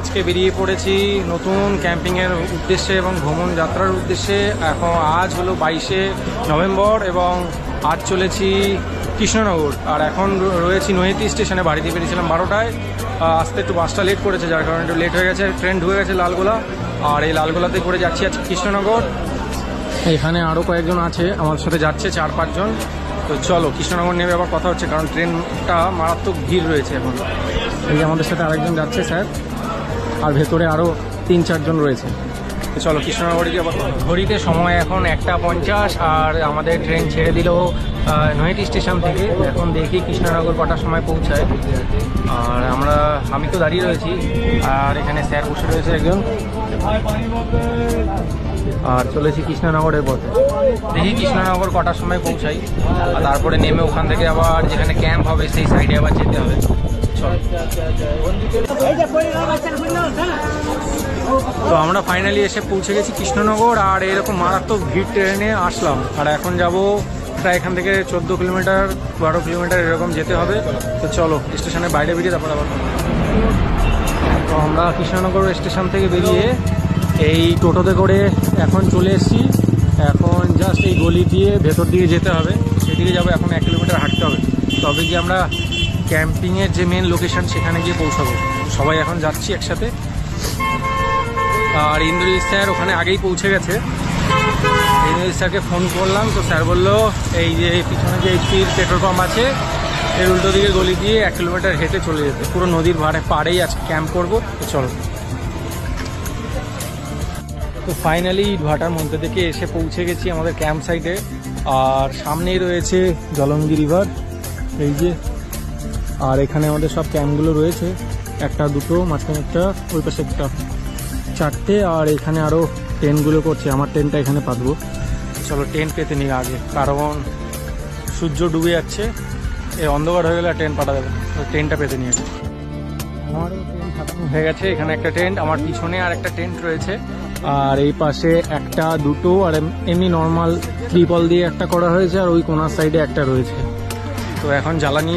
আজকে বেরিয়ে পড়েছি নতুন ক্যাম্পিংয়ের উদ্দেশ্যে এবং ভ্রমণ যাত্রার উদ্দেশ্যে। এখন আজ হলো 22শে নভেম্বর এবং আজ চলেছি কৃষ্ণনগর। আর এখন রয়েছি নৈহাটি স্টেশনে। বাড়িতে বেরিয়েছিলাম 12টায়, আসতে একটু বাসটা লেট করেছে, যার কারণে একটু লেট হয়ে গেছে। ট্রেন ঢুকে গেছে লালগোলা, আর এই লালগোলাতে করে যাচ্ছি আজ কৃষ্ণনগর। এখানে আরও কয়েকজন আছে আমার সাথে, যাচ্ছে 4-5 জন। তো চলো কৃষ্ণনগর নেমে আবার কথা হচ্ছে, কারণ ট্রেনটা মারাত্মক ভিড় রয়েছে এখন। এই যে আমাদের সাথে আরেকজন যাচ্ছে স্যার, আর ভেতরে আরও 3-4 জন রয়েছে। তো চলো কৃষ্ণনগরে গিয়ে আবার ঘড়িতে সময় এখন 1:50, আর আমাদের ট্রেন ছেড়ে দিল নৈহাটি স্টেশন থেকে। এখন দেখি কৃষ্ণনগর কটার সময় পৌঁছায়। আর আমি তো দাঁড়িয়ে রয়েছি, আর এখানে স্যার বসে রয়েছে একজন। আর চলেছি কৃষ্ণনগরের পথে, দেখি কৃষ্ণনগর কটার সময় পৌঁছাই। আর তারপরে নেমে ওখান থেকে আবার যেখানে ক্যাম্প হবে সেই সাইডে আবার যেতে হবে। তো আমরা ফাইনালি এসে পৌঁছে গেছি কৃষ্ণনগর। আর এরকম মারাত্মক ভিড় ট্রেনে আসলাম। আর এখন যাব প্রায় এখান থেকে 14 কিলোমিটার 12 কিলোমিটার এরকম যেতে হবে। তো চলো স্টেশনের বাইরে বেরিয়ে তারপর আবার। তো আমরা কৃষ্ণনগর স্টেশন থেকে বেরিয়ে এই টোটোতে করে এখন চলে এসেছি। এখন জাস্ট এই গলি দিয়ে ভেতর দিকে যেতে হবে, সেদিকে যাবো। এখন 1 কিলোমিটার হাঁটতে হবে, তবে কি আমরা ক্যাম্পিংয়ের যে মেন লোকেশন সেখানে গিয়ে পৌঁছাবো। সবাই এখন যাচ্ছি একসাথে। আর ইন্দ্রজিৎ স্যার ওখানে আগেই পৌঁছে গেছে। ইন্দ্রজিৎ স্যারকে ফোন করলাম, তো স্যার বললো এই যে পিছনে যে এইচপির পেট্রোল পাম্প আছে এর উল্টো দিকে গলি দিয়ে 1 কিলোমিটার হেঁটে চলে যেতে। পুরো নদীর পাড়েই আজকে ক্যাম্প করবো। তো চলো। তো ফাইনালি ইটভাটার মধ্যে থেকে এসে পৌঁছে গেছি আমাদের ক্যাম্প সাইটে। আর সামনেই রয়েছে জলঙ্গি রিভার, এই যে। আর এখানে আমাদের সব ক্যাম্পগুলো রয়েছে, 1, 2, মাঝখানে একটা, ওই পাশে একটা, 4টে। আর এখানে আরও টেন্টগুলো করছে। আমার টেন্টটা এখানে পাতবো। চলো টেন্ট পেতে নিই আগে, কারণ সূর্য ডুবে যাচ্ছে, এই অন্ধকার হয়ে গেলে টেন্ট পাতা যাবে। টেন্টটা পেতে নিয়ে আমারও টেন্ট ফাটানো হয়ে গেছে। এখানে একটা টেন্ট, আমার পিছনে আর একটা টেন্ট রয়েছে। আর এই পাশে 1, 2, আর এমনি নর্মাল ত্রিপল দিয়ে একটা করা হয়েছে। আর ওই কোনার সাইডে একটা রয়েছে। তো এখন জ্বালানি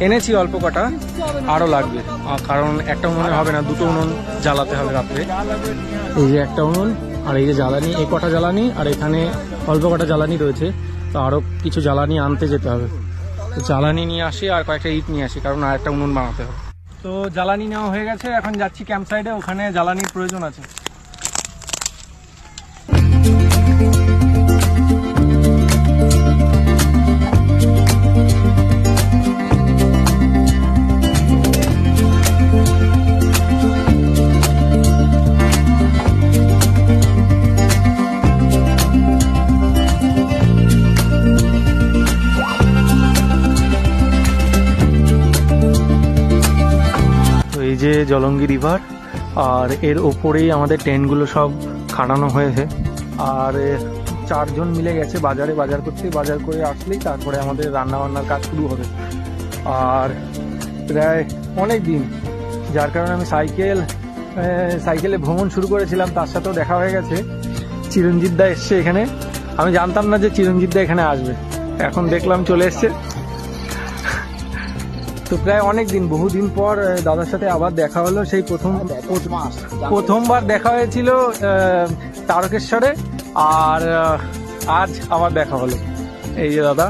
এনেছি অল্প কটা, আরও লাগবে, কারণ একটা উনুনে হবে না, 2টো উনুন জ্বালাতে হবে রাত্রে। এই যে একটা উনুন, আর এই যে জ্বালানি, এই কটা জ্বালানি, আর এখানে অল্প কটা জ্বালানি রয়েছে। তো আরও কিছু জ্বালানি আনতে যেতে হবে। তো জ্বালানি নিয়ে আসি আর কয়েকটা ইট নিয়ে আসি, কারণ আর একটা উনুন বানাতে হবে। তো জ্বালানি নেওয়া হয়ে গেছে, এখন যাচ্ছি ক্যাম্প সাইডে, ওখানে জ্বালানির প্রয়োজন আছে। এই যে জলঙ্গি রিভার, আর এর ওপরেই আমাদের টেন্টগুলো সব খাটানো হয়েছে। আর 4 জন মিলে গেছে বাজার করতে। বাজার করে আসলেই তারপরে আমাদের রান্নাবান্নার কাজ শুরু হবে। আর প্রায় অনেক দিন, যার কারণে আমি সাইকেলে ভ্রমণ শুরু করেছিলাম, তার সাথেও দেখা হয়ে গেছে। চিরঞ্জিত দা এসছে এখানে, আমি জানতাম না যে চিরঞ্জিত দা এখানে আসবে, এখন দেখলাম চলে এসছে। তো প্রায় অনেক দিন, বহুদিন পর দাদার সাথে আবার দেখা হলো। সেই প্রথমবার দেখা হয়েছিল তারকেশ্বরে, আর আজ আবার দেখা হলো। এই যে দাদা,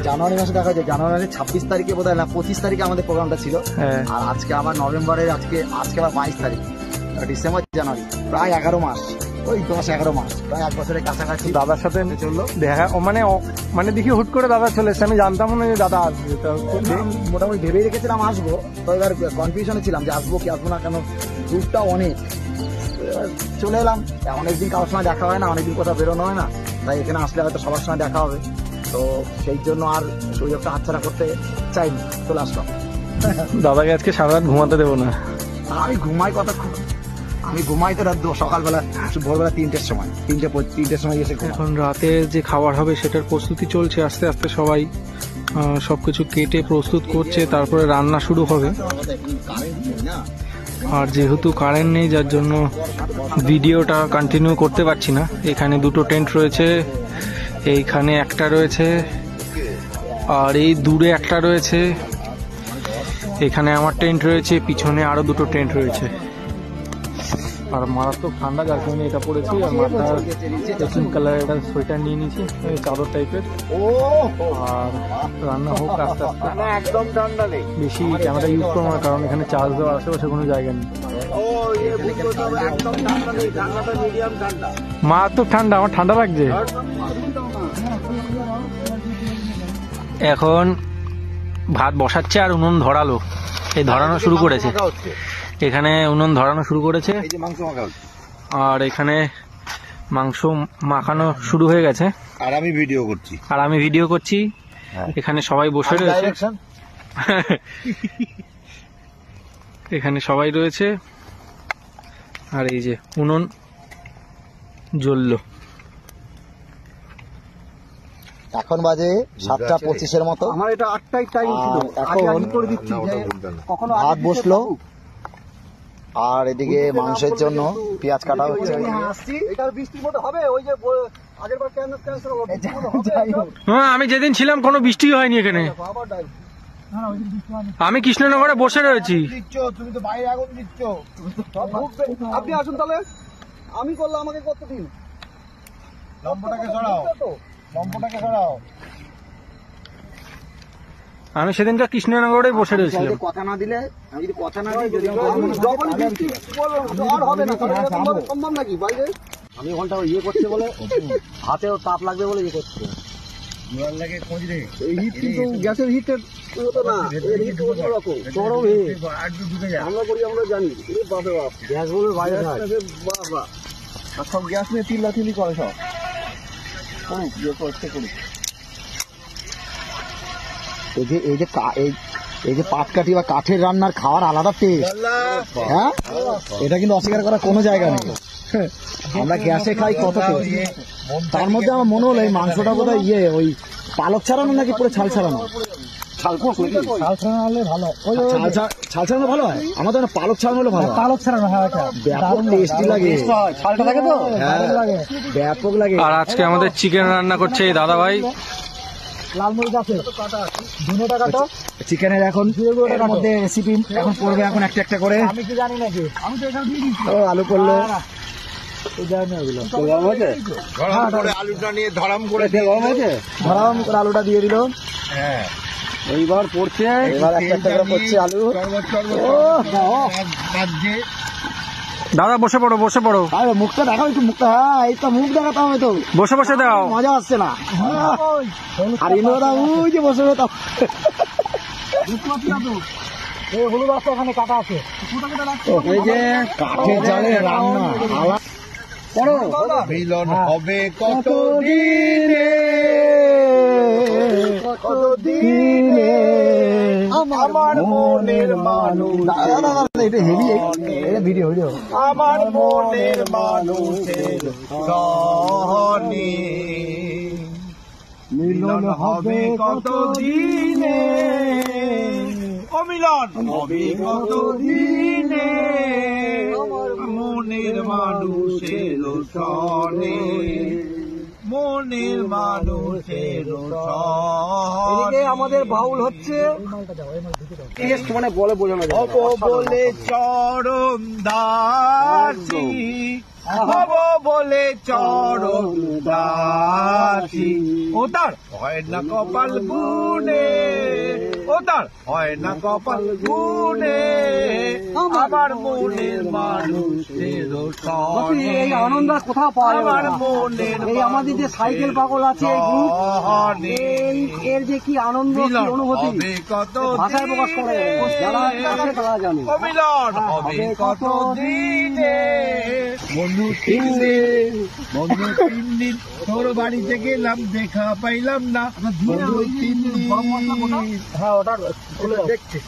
জানুয়ারি মাসে দেখা হয়েছে। জানুয়ারির 26 তারিখে বোধহয়, না 25 তারিখে আমাদের প্রোগ্রামটা ছিল। আর আজকে আবার নভেম্বরের আজকে আবার 22 তারিখ, ডিসেম্বর জানুয়ারি, প্রায় 11 মাস, ওই 10-11 মাস, প্রায় 1 বছরের কাছাকাছি দাদার সাথে চললো দেখা। মানে দেখি হুট করে দাদা চলে এসছে, আমি জানতাম না যে দাদা আসবে। মোটামুটি ভেবেই রেখেছিলাম আসবো, তো এবার কনফিউশনে ছিলাম যে আসবো কি আসবো না, কেন দূরটা অনেক। চলে এলাম। অনেকদিন কারোর সময় দেখা হয় না, অনেকদিন কোথাও বেরোনো হয় না, তাই এখানে আসলে হয়তো সবার সময় দেখা হবে। তো সেই জন্য আর সুযোগটা হাতছাড়া করতে চাইনি, চলে আসলাম। দাদাকে আজকে সারা রাত ঘুমাতে দেবো না। আমি ঘুমাই কতক্ষণ, আমি ঘুমাই তো রাত সকালবেলা, ভোরবেলা 3টের সময়, 3টের সময় এসে। এখন রাতে যে খাবার হবে সেটার প্রস্তুতি চলছে আস্তে আস্তে। সবাই সবকিছু কেটে প্রস্তুত করছে, তারপরে রান্না শুরু হবে। আর যেহেতু কারেন্ট নেই, যার জন্য ভিডিওটা কন্টিনিউ করতে পারছি না। এখানে 2টো টেন্ট রয়েছে, এইখানে একটা রয়েছে, আর এই দূরে একটা রয়েছে। এখানে আমার টেন্ট রয়েছে, পিছনে আরো দুটো টেন্ট রয়েছে। আর মারাত্মক ঠান্ডা, যার কারণে এটা পড়েছি। আর মাথার পিঙ্ক কালারের একটা সোয়েটার নিয়ে নিয়েছি, চাদর টাইপের। আর রান্না হোক আস্তে আস্তে, একদম ঠান্ডা নেই, বেশি ক্যামেরা ইউজ করবো না, কারণ এখানে চার্জ দেওয়ার আশেপাশে কোনো জায়গা নেই। একদম ঠান্ডা নেই, ঠান্ডাটা মিডিয়াম ঠান্ডা। মারাত্মক ঠান্ডা, আমার ঠান্ডা লাগছে। এখন ভাত বসাচ্ছে আর উনুন ধরালো, এই ধরানো শুরু করেছে। এখানে উনুন ধরানো শুরু করেছে, আর এখানে মাংস মাখানো শুরু হয়ে গেছে। আর আমি ভিডিও করছি। এখানে সবাই বসে রয়েছে, এখানে সবাই রয়েছে। আর এই যে উনুন জ্বললো। এখন বাজে 7:25 মতো। আমার এটা 8টাই টাইম ছিল, এখন করে দিচ্ছি। কখনো ভাত বসলো, আর এদিকে মাংসের জন্য পেঁয়াজ কাটা হচ্ছে। এটা বৃষ্টির মতো হবে, ওই যে আগেরবার ক্যান্সেল হবে। হ্যাঁ, আমি যেদিন ছিলাম কোনো বৃষ্টি হয়নি এখানে। আমি কৃষ্ণনগরে বসে রয়েছি। তুমি তো বাইরে আগুন দিচ্ছ। আপনি আসুন তাহলে, আমি করলাম, আমাকে করতে দিন। লম্বটাকে সরাও। আমি সেদিনটা কৃষ্ণনগরে বসে রয়েছিলাম। কথা না দিলে, আমি যদি কথা না দিই, যদি হবে না, সম্ভব নাকি বাইরে? আমি ওখানটা ইয়ে করছে বলে, হাতেও তাপ লাগবে বলে ইয়ে করছে। এই হিট কিন্তু গ্যাসের হিটের মতো না, এর হিট অন্যরকম, চরম হিট। আমরা করি, আমরা জানি। গ্যাস বলে বাইরে বাবা, সব গ্যাস নিয়ে তিল্লাতিলি করে সব। এই যে পাটকাঠি বা কাঠের রান্নার খাওয়ার আলাদা টেস্ট। হ্যাঁ, এটা কিন্তু অস্বীকার করার কোনো জায়গা নেই। আমরা গ্যাসে খাই কত টেস্ট। তার মধ্যে আমার মনে হলো এই মাংসটা বোধহয় ওই পালক ছাড়ানো নাকি পুরো ছাল ছাড়ানো? ছাল ছাড়ানো হলে ভালো, ছাল ছাড়ানো ভালো হয়। আমাদের পালক ছাড়ানো হলে ভালো। পালক ছাড়ানো হয়, ব্যাপক টেস্টি লাগে। ছালটা লাগে তো, ব্যাপক লাগে। আর আজকে আমাদের চিকেন রান্না করছে এই দাদা ভাই। লাল মরিচ আছে, ধনেটা কাটো। চিকেনের এখন এর মধ্যে রেসিপি এখন পড়বে, এখন একটা একটা করে। আমি কি জানি নাকি, আমি তো এখানে দিয়ে দিচ্ছি। ও আলু করলো, আলুটা নিয়ে ধরাম করে আলুটা দিয়ে দিল। হ্যাঁ, এইবার পড়ছে, এবার একটা একটা করে পড়ছে আলু। দাদা বসে পড়ো, বসে পড়ো। আরে মুখটা দেখাও একটু, মুখটা। হ্যাঁ, এই তো মুখ দেখাতে হবে তো। বসে বসে দাও, মজা আসছে না। আর ইনোদা ওই যে বসে দাও। হলুদ রাস্তা ওখানে কাটা আছে, এই যে কাঠের জালে রান্না। মিলন হবে কত দিনে, কত দিনে আমার মনের মানুষ। এটা হেভি, এটা ভিডিও। আমার মনের মানুষের সহনে মিলন হবে কত দিনে, অমিলন হবে কত দিনে মনের মানুষের সনে, মনের মানুষের সনে। আমাদের বাউল হচ্ছে মানে বলে বোঝানো যায়, বলে চরণ দাসী, হব বলে চরণ দাসী। ও তার হয় না কপাল গুনে, ও তার হয় না কপাল গুনে আমার মনের মানুষের সনে। এই আনন্দ কোথাও পাওয়া যাবে না। আমার মনের, এই আমাদের যে সাইকেল পাগল আছে, এর যে কি আনন্দ, কি অনুভূতি ভাষায় প্রকাশ করে যারা আছে তারা জানে। অমিলন হবে কত দিনে, বন্ধু 3 দিন, বন্ধু 3 দিন তোর বাড়িতে গেলাম, দেখা পাইলাম না। বন্ধু 3 দিন। হ্যাঁ, ওটা দেখছি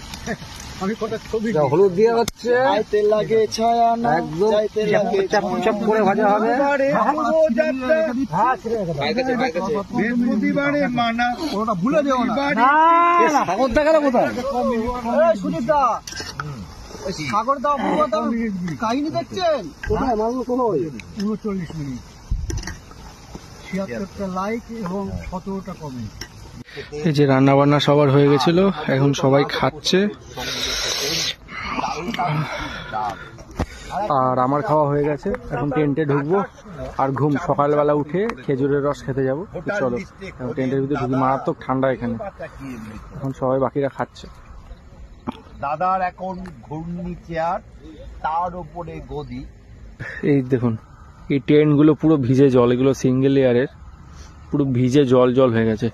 আমি, কটা ছবি হলুদ দিয়ে হচ্ছে, তেল লাগে ছায়া না, একদম চাপ চাপ করে ভাজা হবে। বৃহস্পতিবারে মানা, ওটা ভুলে দেও না। সাগর দেখা গেল কোথায়? সুদীপদা, সাগর দাও, কাহিনী দেখছেন কোথায়? মালগুলো কোথায়? 39 মিনিট, 76টা লাইক এবং 17টা কমেন্ট। এই যে রান্না বান্না সবার হয়ে গেছিল, এখন সবাই খাচ্ছে। আর আমার খাওয়া হয়ে গেছে, এখন টেন্টে ঢুকবো আর ঘুম। সকালবেলা উঠে খেজুরের রস খেতে যাবো। চলো এখন টেন্টের ভিতরে ঢুকি, মারাত্মক ঠান্ডা এখানে। এখন সবাই বাকিরা খাচ্ছে। দাদার এখন ঘূর্ণি চেয়ার, তার উপরে গদি। এই দেখুন এই টেন্ট গুলো পুরো ভিজে জল, এগুলো সিঙ্গেল লেয়ারের, পুরো ভিজে জল জল হয়ে গেছে।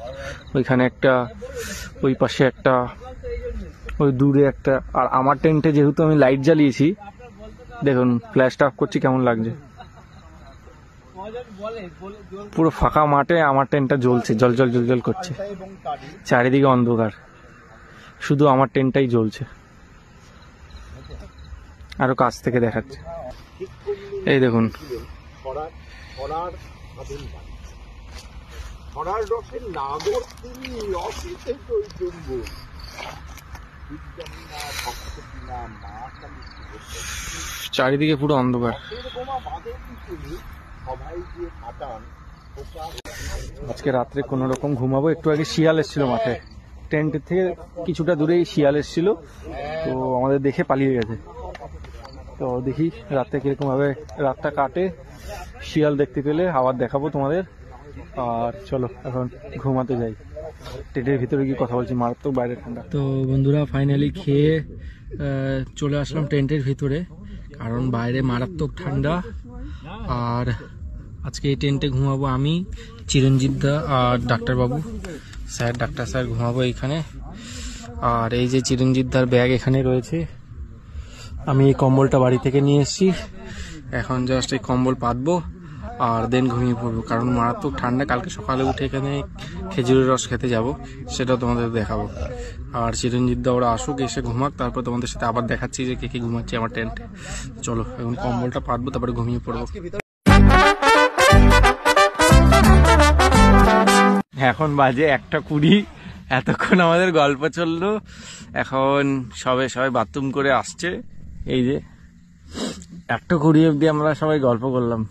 ওইখানে একটা, ওই পাশে একটা, ওই দূরে একটা। আর আমার টেন্টে যেহেতু আমি লাইট জ্বালিয়েছি, দেখুন ফ্ল্যাশটা অফ করছি কেমন লাগছে। পুরো ফাঁকা মাঠে আমার টেন্টটা জ্বলছে, জল জল জল জল করছে, চারিদিকে অন্ধকার, শুধু আমার টেন্টটাই জ্বলছে। আরো কাছ থেকে দেখাচ্ছে, এই দেখুন। চারিদিকে পুরো অন্ধকার। আজকে রাত্রে কোন রকম ঘুমাবো। একটু আগে শিয়াল এসেছিল মাঠে, টেন্টের থেকে কিছুটা দূরেই শিয়াল এসেছিল, তো আমাদের দেখে পালিয়ে গেছে। তো দেখি রাত্রে কিরকম ভাবে রাতটা কাটে, শিয়াল দেখতে পেলে আবার দেখাবো তোমাদের। আর চলো এখন ঘুমাতে যাই। টেন্টের ভিতরে গিয়ে কথা বলছি, মারাত্মক বাইরে ঠান্ডা। তো বন্ধুরা ফাইনালি খেয়ে চলে আসলাম টেন্টের ভিতরে, কারণ বাইরে মারাত্মক ঠান্ডা। আর আজকে এই টেন্টে ঘুমাবো আমি, চিরঞ্জিত দা আর ডাক্তারবাবু স্যার, ডাক্তার স্যার ঘুমাবো এইখানে। আর এই যে চিরঞ্জিত দার ব্যাগ এখানে রয়েছে। আমি এই কম্বলটা বাড়ি থেকে নিয়ে এসেছি, এখন জাস্ট এই কম্বল পাতবো আর দেন ঘুমিয়ে পড়বো, কারণ মারাত্মক ঠান্ডা। কালকে সকালে উঠে এখানে খেজুরের রস খেতে যাব, সেটাও তোমাদের দেখাবো। আর চিরঞ্জিত দা ওরা আসুক, এসে ঘুমাক, তারপর তোমাদের সাথে আবার দেখাচ্ছি যে কে কে ঘুমাচ্ছে আমার টেন্টে। চলো এখন কম্বলটা পাতবো, তারপরে ঘুমিয়ে পড়বো। এখন বাজে 1:20, এতক্ষণ আমাদের গল্প চললো। এখন সবাই বাথরুম করে আসছে, এই যে 1:20 অব্দি আমরা সবাই গল্প করলাম।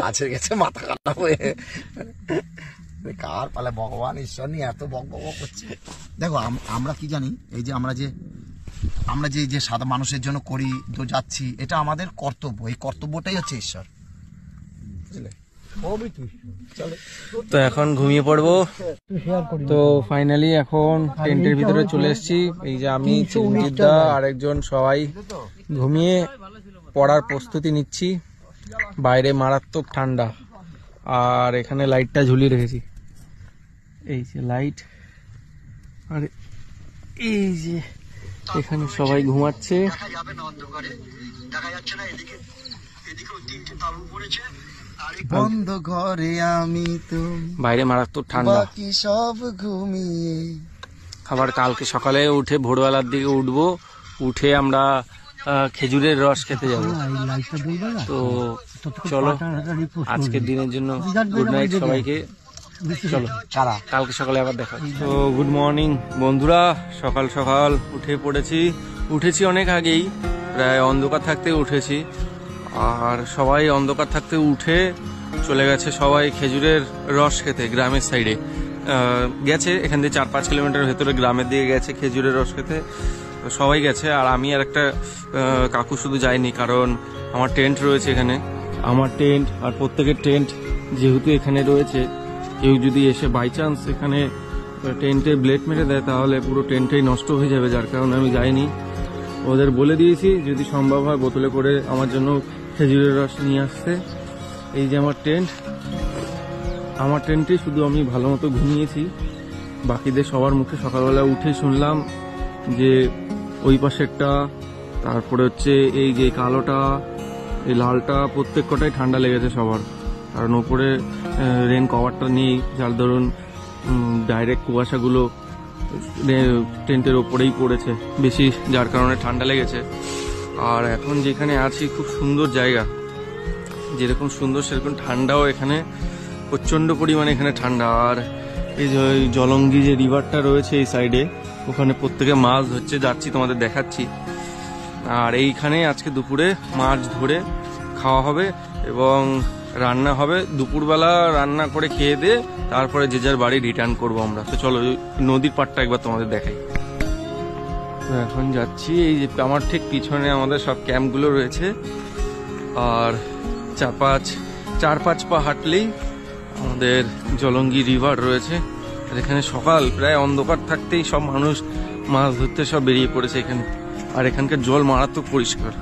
গাছের গেছে মাথা খারাপ হয়ে, কার পালে ভগবান ঈশ্বর নিয়ে এত বক বক করছে। দেখো আমরা কি জানি, এই যে আমরা যে সাদা মানুষের জন্য করি তো যাচ্ছি, এটা আমাদের কর্তব্য, এই কর্তব্যটাই হচ্ছে ঈশ্বর, বুঝলে? তো এখন ঘুমিয়ে পড়বো। তো ফাইনালি এখন টেন্টের ভিতরে চলে এসেছি। এই যে আমি, চিরঞ্জিত দা, আরেকজন সবাই ঘুমিয়ে পড়ার প্রস্তুতি নিচ্ছি। বাইরে মারাত্মক ঠান্ডা, আর এখানে লাইটটা ঝুলিয়ে রেখেছি, এই যে লাইট। আর এই যে এখানে সবাই ঘুমাচ্ছে। বন্ধ ঘরে আমি তো, বাইরে মারাত্মক ঠান্ডা, বাকি সব ঘুমিয়ে। আবার কালকে সকালে উঠে ভোরবেলার দিকে উঠবো, উঠে আমরা খেজুরের রস খেতে যাবো। তো চলো আজকের দিনের জন্য গুড নাইট সবাইকে। চলো কালকে সকালে আবার দেখা। তো গুড মর্নিং বন্ধুরা, সকাল সকাল উঠেছি অনেক আগেই, প্রায় অন্ধকার থাকতে উঠেছি। আর সবাই অন্ধকার থাকতে উঠে চলে গেছে সবাই খেজুরের রস খেতে। গ্রামের সাইডে গেছে, এখান থেকে 4-5 কিলোমিটার ভেতরে গ্রামের দিকে গেছে খেজুরের রস খেতে, সবাই গেছে। আর আমি আর একটা কাকু শুধু যায়নি, কারণ আমার টেন্ট রয়েছে এখানে, আমার টেন্ট আর প্রত্যেকের টেন্ট যেহেতু এখানে রয়েছে, কেউ যদি এসে বাই চান্স এখানে টেন্টে ব্লেড মেরে দেয় তাহলে পুরো টেন্টটাই নষ্ট হয়ে যাবে, যার কারণে আমি যাইনি। ওদের বলে দিয়েছি যদি সম্ভব হয় বোতলে করে আমার জন্য খেজুরের রস নিয়ে আসতে। এই যে আমার টেন্টে শুধু আমি ভালো মতো ঘুমিয়েছি, বাকিদের সবার মুখে সকালবেলা উঠে শুনলাম যে ওই পাশেরটা, তারপরে হচ্ছে এই যে কালোটা, এই লালটা, প্রত্যেক কটাই ঠান্ডা লেগেছে সবার, কারণ ওপরে রেন কভারটা নেই, যার ধরুন ডাইরেক্ট কুয়াশাগুলো টেন্টের ওপরেই পড়েছে বেশি, যার কারণে ঠান্ডা লেগেছে। আর এখন যেখানে আছি খুব সুন্দর জায়গা, যেরকম সুন্দর সেরকম ঠান্ডাও এখানে, প্রচন্ড পরিমাণে এখানে ঠান্ডা। আর এই যে জলঙ্গি যে রিভারটা রয়েছে এই সাইডে, ওখানে প্রত্যেকে মাছ ধরছে, যাচ্ছি তোমাদের দেখাচ্ছি। আর এইখানে আজকে দুপুরে মাছ ধরে খাওয়া হবে এবং রান্না হবে। দুপুরবেলা রান্না করে খেয়ে দিয়ে তারপরে যে যার বাড়ি রিটার্ন করবো আমরা। তো চলো নদীর পাড়টা একবার তোমাদের দেখাই। তো এখন যাচ্ছি, এই যে আমার ঠিক পিছনে আমাদের সব ক্যাম্পগুলো রয়েছে, আর 4-5 পা হাঁটলেই আমাদের জলঙ্গি রিভার রয়েছে। আর এখানে সকাল প্রায় অন্ধকার থাকতেই সব মানুষ মাছ ধরতে সব বেরিয়ে পড়েছে এখানে। আর এখানকার জল মারাত্মক পরিষ্কার,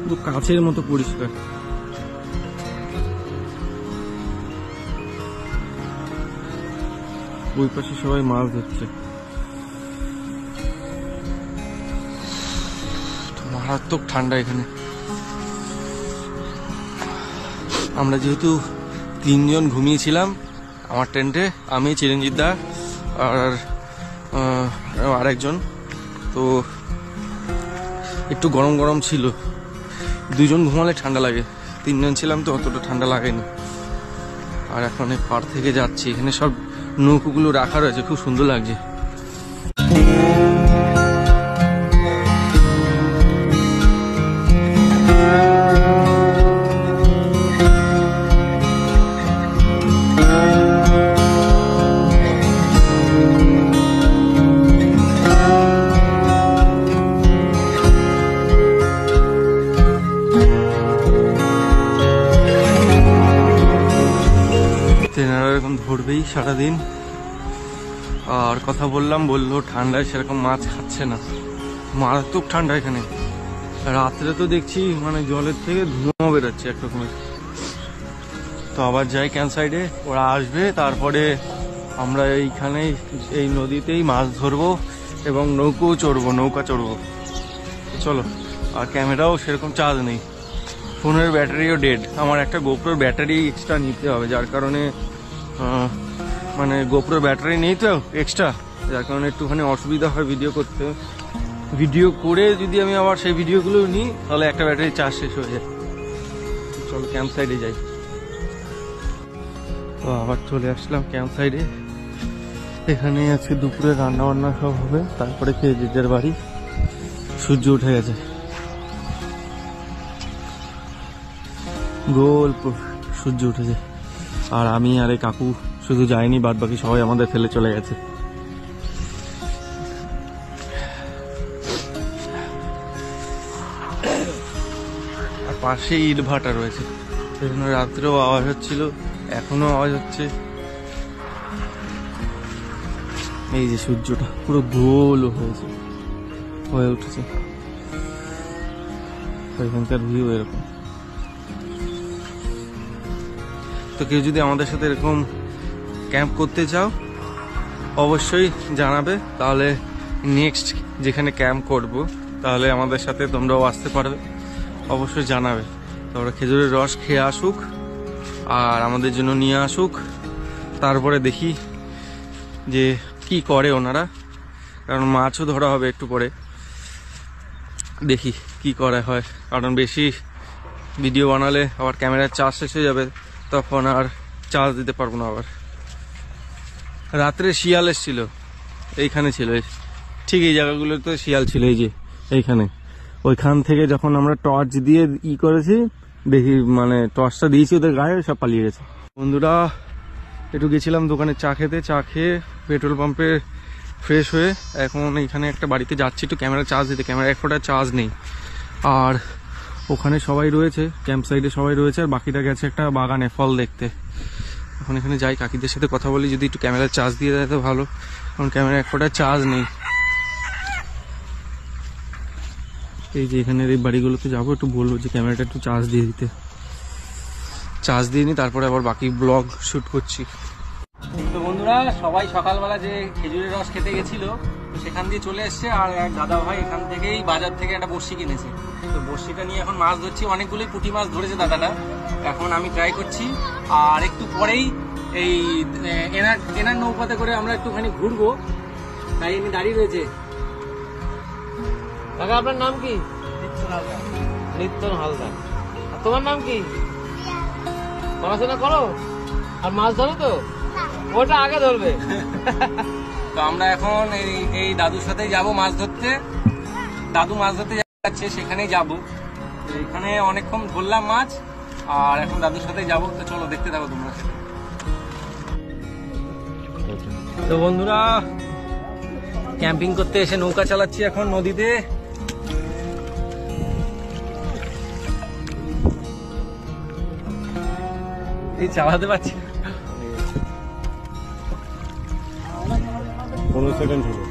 পুরো কাঁচের মতো পরিষ্কার। ওই পাশে সবাই মাছ ধরছে। মারাত্মক ঠান্ডা এখানে। আমরা যেহেতু 3 জন ঘুমিয়েছিলাম আমার টেন্টে, আমি, চিরঞ্জিত দা আর আরেকজন, তো একটু গরম গরম ছিল। 2 জন ঘুমালে ঠান্ডা লাগে, 3 জন ছিলাম তো অতটা ঠান্ডা লাগেনি। আর এখন এই পাড় থেকে যাচ্ছি, এখানে সব নৌকোগুলো রাখা রয়েছে, খুব সুন্দর লাগছে। তেনারা এরকম ধরবেই সারাদিন। আর কথা বললাম, বললো ঠান্ডায় সেরকম মাছ খাচ্ছে না, মারাত্মক ঠান্ডা এখানে। রাত্রে তো দেখছি মানে জলের থেকে ধোঁয়া বেরোচ্ছে একরকমের। তো আবার যাই ক্যাম্প সাইডে, ওরা আসবে, তারপরে আমরা এইখানে এই নদীতেই মাছ ধরবো এবং নৌকা চড়বো। চলো। আর ক্যামেরাও সেরকম চার্জ নেই, ফোনের ব্যাটারিও ডেড। আমার একটা গোপ্রোর ব্যাটারি এক্সট্রা নিতে হবে, যার কারণে মানে গোপ্রোর ব্যাটারি নেই তো এক্সট্রা, যার কারণে একটুখানি অসুবিধা হয় ভিডিও করতে। ভিডিও করে যদি আমি আবার সেই ভিডিওগুলো নিই তাহলে একটা ব্যাটারি চার্জ শেষ হয়ে যায়। চলো ক্যাম্প সাইডে যাই। তো আবার চলে আসলাম ক্যাম্প সাইডে। এখানে আজকে দুপুরে রান্না বান্না সব হবে, তারপরে খেয়ে যে যার বাড়ি। সূর্য উঠে গেছে, গোল সূর্য উঠেছে। আর আমি আর এই কাকু শুধু যাইনি, বাদ বাকি সবাই আমাদের ফেলে চলে গেছে। আর পাশে ইট ভাটা রয়েছে, সেজন্য রাত্রেও আওয়াজ হচ্ছিল, এখনো আওয়াজ হচ্ছে। এই যে সূর্যটা পুরো গোল হয়ে উঠেছে, এখানকার ভিউ এরকম। তো কেউ যদি আমাদের সাথে এরকম ক্যাম্প করতে চাও অবশ্যই জানাবে, তাহলে নেক্সট যেখানে ক্যাম্প করব তাহলে আমাদের সাথে তোমরাও আসতে পারবে। অবশ্যই জানাবে। তোমরা খেজুরের রস খেয়ে আসুক আর আমাদের জন্য নিয়ে আসুক, তারপরে দেখি যে কি করে ওনারা, কারণ মাছও ধরা হবে একটু পরে। দেখি কি করা হয়, কারণ বেশি ভিডিও বানালে আবার ক্যামেরার চার্জ শেষ হয়ে যাবে, তখন আর চার্জ দিতে পারবো না। আবার রাত্রে শিয়াল এসেছিল, এইখানে ছিল, ঠিক এই জায়গাগুলোতে শিয়াল ছিল, এই যে এইখানে। ওইখান থেকে যখন আমরা টর্চ দিয়ে করেছি, দেখি মানে টর্চটা দিয়েছি ওদের গায়ে, সব পালিয়ে গেছে। বন্ধুরা একটু গেছিলাম দোকানে চা খেতে, চা খেয়ে পেট্রোল পাম্পে ফ্রেশ হয়ে এখন এইখানে একটা বাড়িতে যাচ্ছি একটু ক্যামেরা চার্জ দিতে। ক্যামেরা এক ফোঁটা চার্জ নেই। আর ওখানে সবাই রয়েছে, ক্যাম্প সাইডে সবাই রয়েছে, আর বাকিটা গেছে একটা বাগানে ফল দেখতে। এখন এখানে যাই, কাকিদের সাথে কথা বলি, যদি একটু ক্যামেরা চার্জ দিয়ে দেয় তো ভালো, কারণ ক্যামেরা এক ফোঁটা চার্জ নেই। এই যে এখানের এই বাড়িগুলোতে যাবো, একটু বলবো যে ক্যামেরাটা একটু চার্জ দিয়ে দিতে। চার্জ দিয়ে নি, তারপরে আবার বাকি ব্লগ শুট করছি। তো বন্ধুরা সবাই সকালবেলা যে খেজুরের রস খেতে গেছিল সেখান দিয়ে চলে এসছে, আর এক দাদা ভাই এখান থেকেই বাজার থেকে একটা বড়শি কিনেছে। তো বড়শিটা নিয়ে এখন মাছ ধরছি, অনেকগুলোই পুঁটি মাছ ধরেছে দাদাটা। এখন আমি ট্রাই করছি, আর একটু পরেই এই এনার নৌকাতে করে আমরা একটুখানি ঘুরবো, তাই এনে দাঁড়িয়ে রয়েছে। কাকা আপনার নাম কি? নিত্যন হালদার। আর তোমার নাম কি? পড়াশোনা করো আর মাছ ধরো তো? ওটা আগে ধরবে। তো আমরা এখন এই দাদুর সাথে যাব মাছ ধরতে। দাদু মাছ ধরতে যাচ্ছে, সেখানেই যাব। এখানে অনেকক্ষণ ধরলাম মাছ, আর এখন দাদুর সাথে যাবো। তো চলো দেখতে থাকো তোমরা। তো বন্ধুরা, ক্যাম্পিং করতে এসে নৌকা চালাচ্ছি এখন নদীতে। এই চালাতে পারছি 15 সেকেন্ড হলো।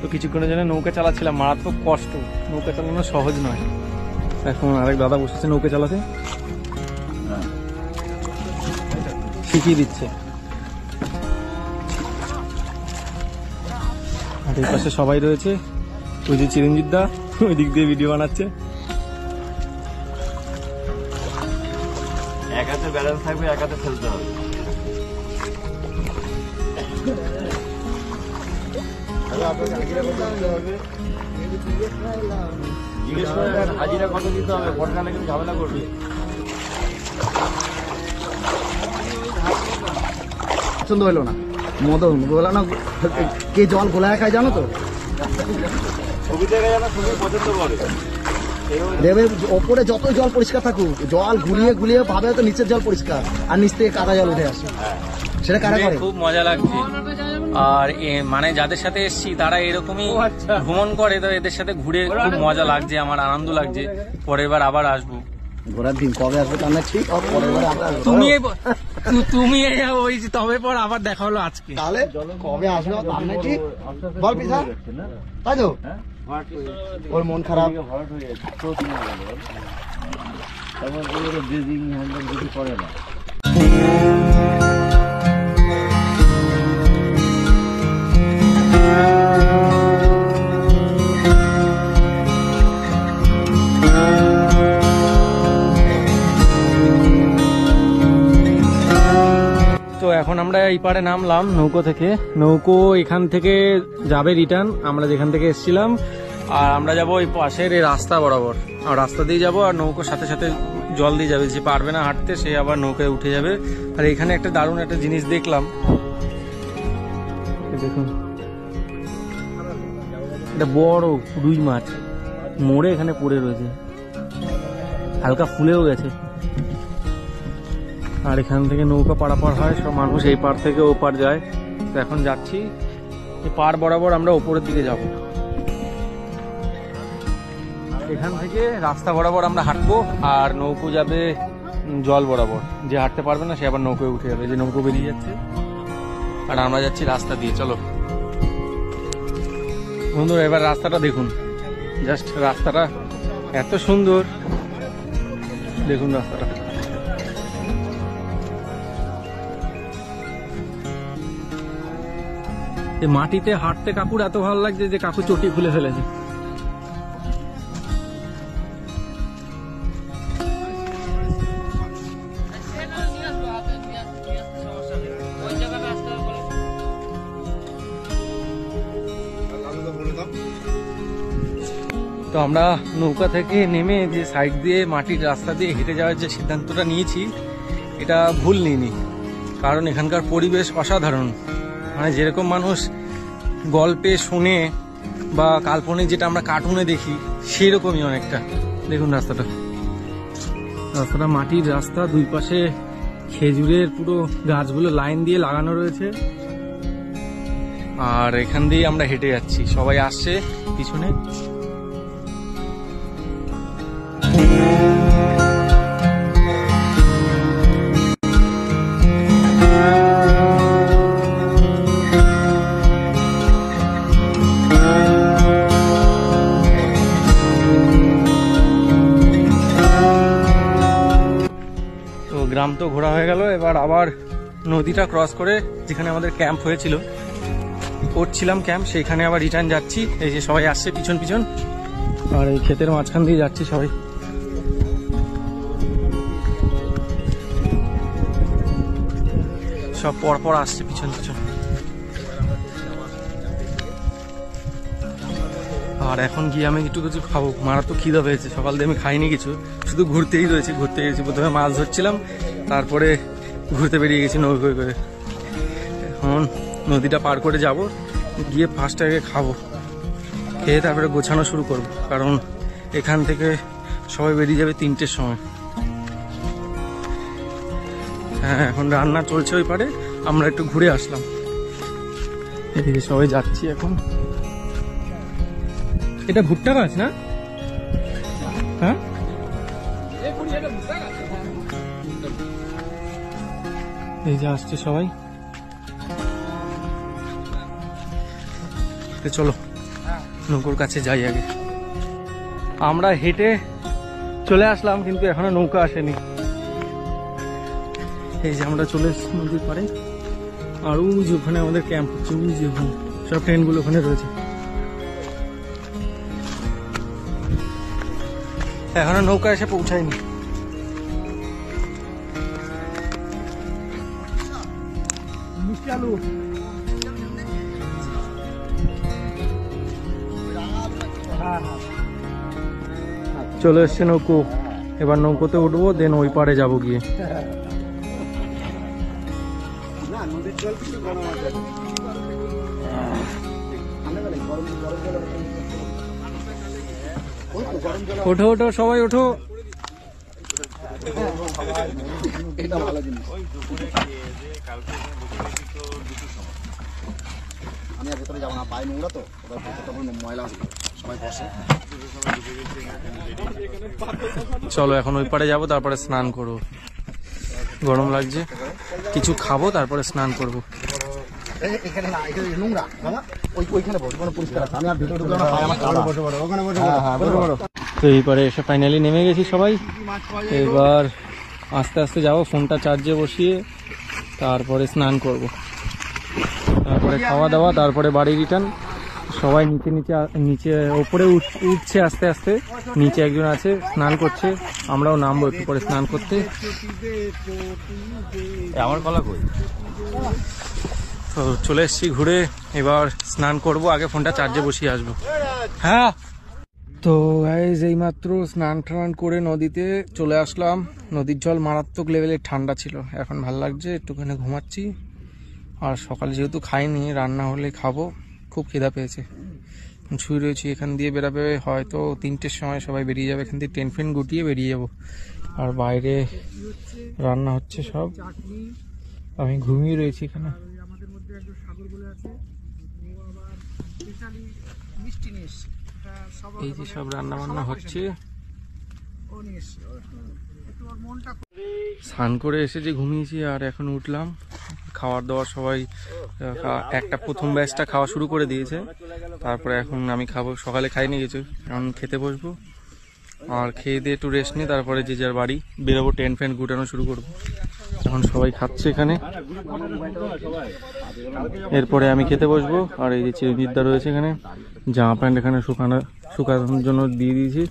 তো কিছুক্ষণের জন্য নৌকা চালাচ্ছিলাম, মারাত্মক কষ্ট, নৌকা চালানো সহজ নয়। এখন আরেক দাদা বসেছে নৌকা চালাতে, শিখিয়ে দিচ্ছে। আর এই পাশে সবাই রয়েছে, ওই যে চিরঞ্জিত দা ওই দিক দিয়ে ভিডিও বানাচ্ছে। এক হাতে ব্যালেন্স থাকবে, এক হাতে ফেলতে হবে। হাজিরা কত দিতে হবে, পটকালে কিন্তু ঝামেলা করবে। পছন্দ হইলো না, মদন বলা না, কে জল গোলায় খায় জানো তো? ছবি দেখে জানো, ছবি পছন্দ করে দেবে। ওপরে যত জল পরিষ্কার থাকুক, জল ঘুরিয়ে ঘুরিয়ে ভাবে তো নিচের জল পরিষ্কার, আর নিচ থেকে কাদা জল উঠে আসে। সেটা কারা করে? খুব মজা লাগছে। আর মানে যাদের সাথে এসছি তারা এরকমই ভ্রমণ করে, তো এদের সাথে ঘুরে খুব মজা লাগছে, আমার আনন্দ লাগছে। পরের বার আবার আসবো। ঘোরার দিন কবে আসবে তার না ঠিক, আর পরের বার আমরা আসবো। তুমি ওই তবে পর আবার দেখা হলো আজকে, তাহলে কবে আসবে তার না ঠিক। বল পিছা, তাই তো? ওর মন খারাপ। তো এখন আমরা এই পারে নামলাম নৌকো থেকে। নৌকো এখান থেকে যাবে রিটার্ন, আমরা যেখান থেকে এসেছিলাম। আর আমরা যাবো ওই পাশের এই রাস্তা বরাবর, আর রাস্তা দিয়ে যাবো, আর নৌকোর সাথে সাথে জল দিয়ে যাবে। যে পারবে না হাঁটতে সে আবার নৌকায় উঠে যাবে। আর এখানে একটা দারুণ একটা জিনিস দেখলাম, দেখুন, এটা বড় রুই মাছ মরে এখানে পড়ে রয়েছে, হালকা ফুলেও গেছে। আর এখান থেকে নৌকা পারাপার হয়, সব মানুষ এই পার থেকে ও পার যায়। তো এখন যাচ্ছি এই পার বরাবর, আমরা ওপরের দিকে যাব। এখান থেকে রাস্তা বরাবর আমরা হাঁটবো, আর নৌকো যাবে জল বরাবর। যে হাঁটতে পারবে না সে আবার নৌকোয় উঠে যাবে। যে নৌকো বেরিয়ে যাচ্ছে, আর আমরা যাচ্ছি রাস্তা দিয়ে। চলো বন্ধুরা, এবার রাস্তাটা দেখুন, জাস্ট রাস্তাটা এত সুন্দর, দেখুন রাস্তাটা। মাটিতে হাঁটতে কাকুর এত ভালো লাগছে যে কাকু চটি খুলে ফেলেছে। তো আমরা নৌকা থেকে নেমে যে সাইড দিয়ে মাটির রাস্তা দিয়ে হেঁটে যাওয়ার যে সিদ্ধান্তটা নিয়েছি, এটা ভুল নিইনি। কারণ এখানকার পরিবেশ অসাধারণ। মানে যেরকম মানুষ গল্পে শুনে বা কাল্পনিক যেটা আমরা কার্টুনে দেখি, সেরকমই অনেকটা। দেখুন রাস্তাটা, রাস্তাটা মাটির রাস্তা, দুই পাশে খেজুরের পুরো গাছগুলো লাইন দিয়ে লাগানো রয়েছে। আর এখান দিয়ে আমরা হেঁটে যাচ্ছি, সবাই আসছে পিছনে। গ্রাম তো ঘোরা হয়ে গেল, এবার আবার নদীটা ক্রস করে যেখানে আমাদের ক্যাম্প হয়েছিল, করছিলাম ক্যাম্প, সেইখানে আবার রিটার্ন যাচ্ছি। এই যে সবাই আসছে পিছন পিছন, আর এই ক্ষেতের মাঝখান দিয়ে যাচ্ছি সবাই। সব পরপর আসছে পিছন পিছন। আর এখন গিয়ে আমি একটু কিছু খাবো, মারা তো খিদা পেয়েছে, সকাল দিয়ে আমি খাইনি কিছু, শুধু ঘুরতেই রয়েছি। ঘুরতে গেছি, প্রথমে মাছ ধরছিলাম, তারপরে ঘুরতে বেরিয়ে গেছি নৌকোয় করে। এখন নদীটা পার করে যাব, গিয়ে ফার্স্ট আগে খাবো, খেয়ে তারপরে গোছানো শুরু করব, কারণ এখান থেকে সবাই বেরিয়ে যাবে 3টের সময়। হ্যাঁ, এখন রান্না চলছে ওই পারে, আমরা একটু ঘুরে আসলাম। এদিকে সবাই যাচ্ছি এখন। এটা ভুট্টা গাছ না? হ্যাঁ, এই যে আসছে সবাই। তো চলো নৌকোর কাছে যাই আগে। আমরা হেঁটে চলে আসলাম, কিন্তু এখনো নৌকা আসেনি। এই যে আমরা চলে এসেছি নদীর পাড়ে, আর ওই যে ওখানে আমাদের ক্যাম্প হচ্ছে, ওই যে ওখানে সব ট্রেনগুলো ওখানে রয়েছে। এখনো নৌকা এসে পৌঁছায়নি। চলে এসছে নৌকো, এবার নৌকোতে উঠবো, দেন ওই পারে যাবো গিয়ে। ওঠো ওঠো সবাই ওঠো। এটা ভালো জিনিস। আমি আর ভেতরে যাবো না, পায়ে নোংরা তো, ময়লা সবাই বসে। চলো এখন ওই পারে যাবো, তারপরে স্নান করবো। গরম লাগছে, কিছু খাবো, তারপরে স্নান করবো। এখানে না, এখানে নোংরা বাবা, ওইখানে বসে কোনো পরিষ্কার আছে। আমি আর ভিতরে ঢুকলাম না, পায়ে আমার কাদা। ওখানে বসে বড়। তো এই পারে এসে ফাইনালি নেমে গেছি সবাই। এবার আস্তে আস্তে যাবো, ফোনটা চার্জে বসিয়ে, তারপরে স্নান করব, তারপরে খাওয়া দাওয়া, তারপরে বাড়ি রিটার্ন। সবাই নিচে ওপরে উঠছে আস্তে আস্তে। নিচে একজন আছে স্নান করছে, আমরাও নামবো একটু পরে স্নান করতে। আমার কলা কই? তো চলে এসছি ঘুরে, এবার স্নান করব, আগে ফোনটা চার্জে বসিয়ে আসবো। হ্যাঁ, তো গাইস এইমাত্র স্নান টান করে নদীতে চলে আসলাম। নদীর জল মারাত্মক লেভেলের ঠান্ডা ছিল, এখন ভালো লাগছে, একটুখানি ঘুমাচ্ছি। আর সকালে যেহেতু খাইনি, রান্না হলে খাবো, খুব খিদা পেয়েছে। শুয়ে রয়েছি, এখান দিয়ে বেরাবে হয়তো 3টের সময় সবাই বেরিয়ে যাবে, এখান থেকে ট্রেন ফ্রেন গুটিয়ে বেরিয়ে যাবো। আর বাইরে রান্না হচ্ছে সব, আমি ঘুমিয়ে রয়েছি এখানে। এই যে সব রান্না বান্না হচ্ছে। স্নান করে এসে যে ঘুমিয়েছি, আর এখন উঠলাম। খাওয়ার দাওয়ার সবাই একটা প্রথম ব্যাচটা খাওয়া শুরু করে দিয়েছে, তারপরে এখন আমি খাবো। সকালে খাইনি কিছু, এখন খেতে বসবো, আর খেয়ে দিয়ে একটু রেস্ট নিয়ে তারপরে যে যার বাড়ি বেরোবো, টেন্ট ফ্যান্ট গুটানো শুরু করবো। এখন সবাই খাচ্ছে এখানে, এরপরে আমি খেতে বসবো। আর এই যে চিরঞ্জিতদা রয়েছে এখানে, জামা প্যান্ট এখানে শুকানোর জন্য দিয়ে দিয়েছি।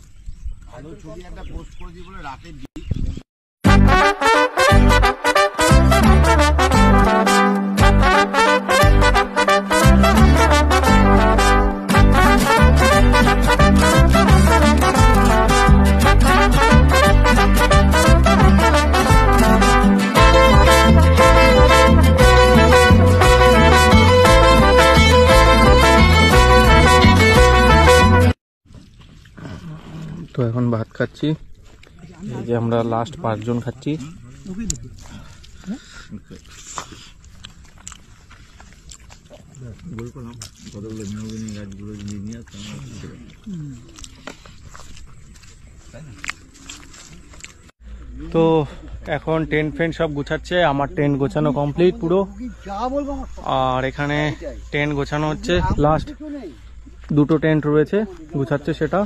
তো এখন ভাত খাচ্ছি, এই যে আমরা লাস্ট 5 জন খাচ্ছি। তো এখন টেন্ট ফ্রেন্ট সব গোছাচ্ছে, আমার টেন্ট গোছানো কমপ্লিট পুরো। আর এখানে টেন্ট গোছানো হচ্ছে, লাস্ট 2টো টেন্ট রয়েছে, গুছাচ্ছে সেটা।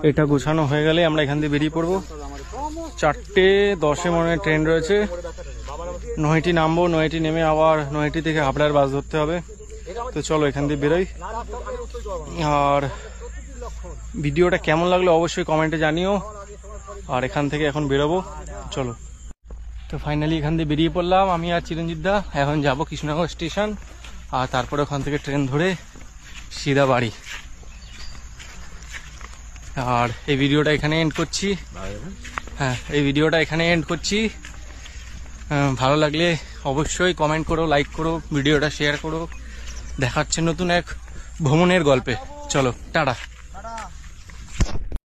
এটা গুছানো হয়ে গেলে আমরা এখান দিয়ে বেরিয়ে পড়বো। 4:10 মনে ট্রেন রয়েছে, নৈহাটি নামবো। নৈহাটি নেমে আবার নৈহাটি থেকে হাবড়ার বাস ধরতে হবে। তো চলো এখান দিয়ে বেরোই। আর ভিডিওটা কেমন লাগলো অবশ্যই কমেন্টে জানিও। আর এখান থেকে এখন বেরোবো, চলো। তো ফাইনালি এখান দিয়ে বেরিয়ে পড়লাম আমি আর চিরঞ্জিতদা। এখন যাব কৃষ্ণনগর স্টেশন, আর তারপরে ওখান থেকে ট্রেন ধরে সিধা বাড়ি। আর এই ভিডিওটা এখানে এন্ড করছি। হ্যাঁ, এই ভিডিওটা এখানে এন্ড করছি। ভালো লাগলে অবশ্যই কমেন্ট করো, লাইক করো, ভিডিওটা শেয়ার করো। দেখাচ্ছে নতুন এক ভ্রমণের গল্পে। চলো টাটা।